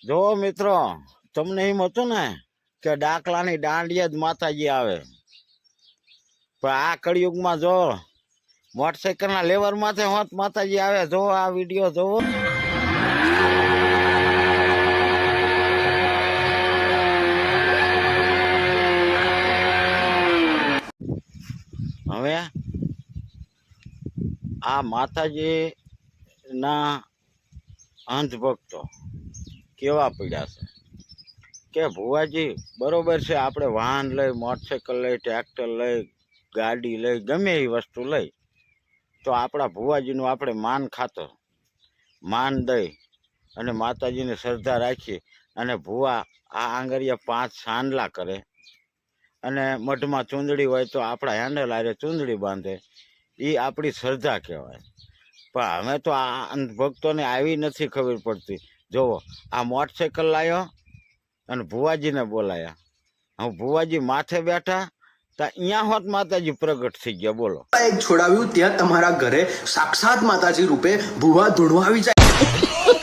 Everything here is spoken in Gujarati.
જો મિત્રો, તમને એમ હતું ને કે ડાકલાની દાંડિયા જ માતાજી આવે, પણ આ કળિયુગમાં જો મોટરસાઇકલના લેવર માથે હોત માતાજી આવે. જો આ વિડીયો જોવો. હવે આ માતાજી ના અંધભક્તો કેવા પડ્યા છે કે ભુવાજી બરોબર છે, આપણે વાહન લઈ, મોટરસાઇકલ લઈ, ટ્રેક્ટર લઈ, ગાડી લઈ, ગમે એ વસ્તુ લઈ, તો આપણા ભુવાજીનું આપણે માન ખાતર માન દઈ અને માતાજીને શ્રદ્ધા રાખી અને ભુવા આ આંગળીયા 5 સાંડલા કરે અને મઢમાં ચૂંદડી હોય તો આપણા હેન્ડલ આરે ચૂંદડી બાંધે. એ આપણી શ્રદ્ધા કહેવાય. પણ હવે તો આ અંધભક્તોને આવી નથી ખબર પડતી. જુઓ, આ મોટરસાઇકલ લાવ્યો અને ભુવાજીને બોલાયા. હું ભુવાજી માથે બેઠા તો અહીંયા હોત માતાજી પ્રગટ થઈ ગયા. બોલો, એક છોડાવ્યું ત્યાં તમારા ઘરે સાક્ષાત માતાજી રૂપે ભુવા ધૂણવા આવી જાય.